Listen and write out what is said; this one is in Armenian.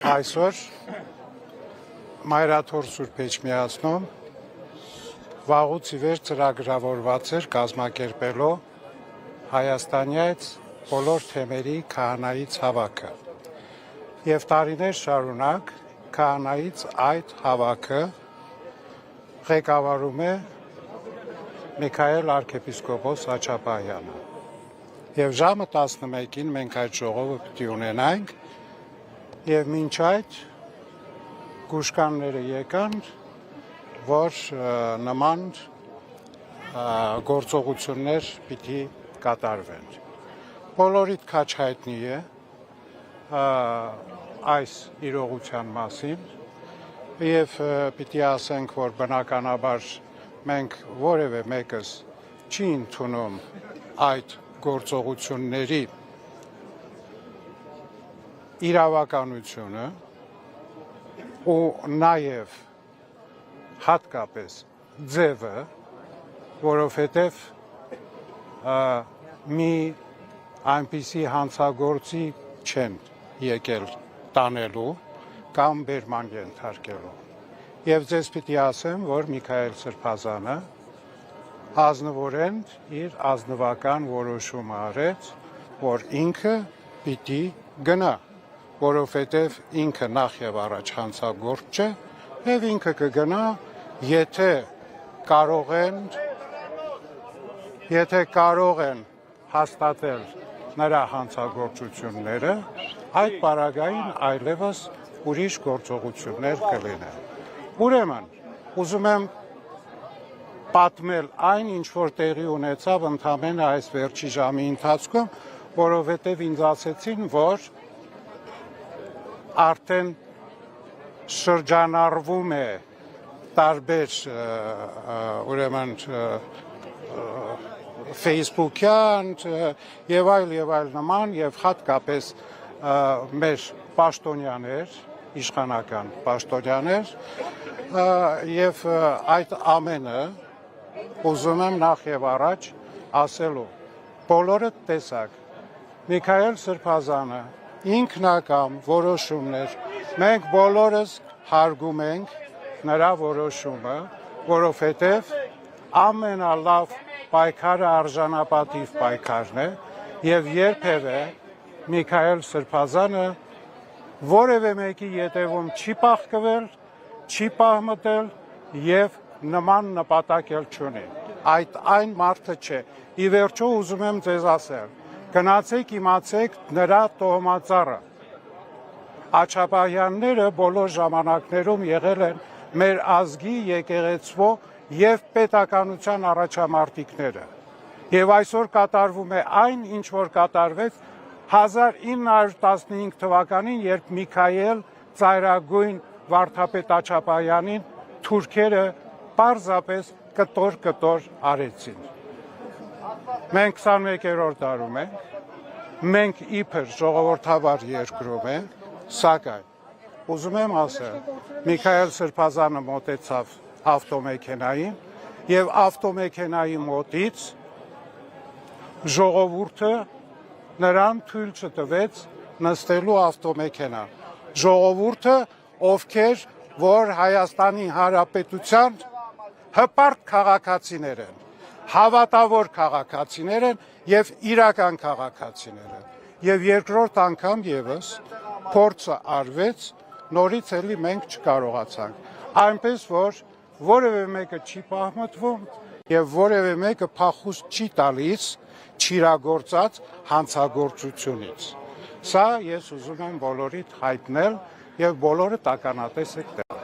Այսօր Մայրաթոր Սուրբ Էջմիածնում վաղուց ի վեր ծրագրավորված էր կազմակերպելով Հայաստանից բոլոր թեմերի քահանայից հավաքը եւ տարիներ շարունակ քահանայից այդ հավաքը ղեկավարում է Միքայել arczepiskopos Աչապահյանը եւ ժամը 11-ին մենք այդ ժողովը պիտի ունենանք եւ մինչ այդ գուշկանները եկան, որ նման գործողություններ պիտի կատարվեն։ Բոլորիդ քաչ հայտնի է այս իրողության մասին եւ պիտի ասենք, որ բնականաբար մենք որևէ մեկս չի ընդունում այդ գործողությունների իրավականությունը ու նաև հատկապես ձևը, որովհետև մի այնպիսի հանցագործի չեն եկել տանելու կամ բերման ենթարկելու։ Եվ ձեզ պիտի ասեմ, որ Միքայել Սրբազանը ազնվորեն իր ազնվական որոշումը արեց, որ ինքը պիտի գնա, որովհետև ինքը նախ եւ առաջ հանցագործ չէ եւ ինքը կգնա, եթե կարող են հաստատել նրա հանցագործությունները, այդ պարագային այլևս ուրիշ գործողություններ կլինեն։ Ուրեմն, ուզում եմ պատմել այն, ինչ որ տեղի ունեցավ ընդամենը այս վերջի ժամի ընթացքում, որովհետև ինձ ասեցին, որ արդեն շրջանառվում է տարբեր ուրեմն Facebook-յան եւ այլ նման եւ հատկապես մեր պաշտոնյաներ, իշխանական պաշտոնյաներ եւ այդ ամենը ուզում եմ նախ եւ առաջ ասելու բոլորը տեսակ Միքայել Սրբազանը ինքնակամ որոշումներ մենք բոլորս հարգում ենք նրա որոշումը, որովհետև ամենալավ պայքարը արժանապատիվ պայքարն է եւ երբևէ Միքայել Սրբազանը որևէ մեկի ետևում չի պահկվել, չի պահմտել եւ նման նպատակ էլ չունի։ Այդ այն մարդը չէ։ Ի վերջո ուզում եմ ձեզ ասել, գնացեք իմացեք նրա տոհմածառը։ Աչապահյանները բոլոր ժամանակներում եղել են մեր ազգի եկեղեցվո եւ պետականության առաջամարտիկները։ Եվ այսօր կատարվում է այն, ինչ որ կատարվեց 1915 թվականին, երբ Միքայել ծայրագույն վարդապետ Աչապահյանին թուրքերը պարզապես կտոր արեցին։ Մենք 21-րդ դարում ենք, մենք իբր ժողովրդավար երկրում ենք, սակայն ուզում եմ ասել, Միքայել Սրբազանը մոտեցավ ավտոմեքենային եւ ավտոմեքենայի մոտից ժողովուրդը նրան թույլ չտվեց նստելու ավտոմեքենան։ Ժողովուրդը, ովքեր որ Հայաստանի Հանրապետության հպարտ քաղաքացիներ են, հավատավոր քաղաքացիներ են եւ իրական քաղաքացիներ են։ Եվ երկրորդ անգամ եւս փորձը արվեց, նորից էլի մենք չկարողացանք։ Այնպես որ որևէ մեկը չի պահմտվում եւ որևէ մեկը փախուստ չի տալիս չիրագործած հանցագործությունից։ Սա ես ուզում եմ բոլորիդ հայտնել եւ բոլորը տականատես եք դրա։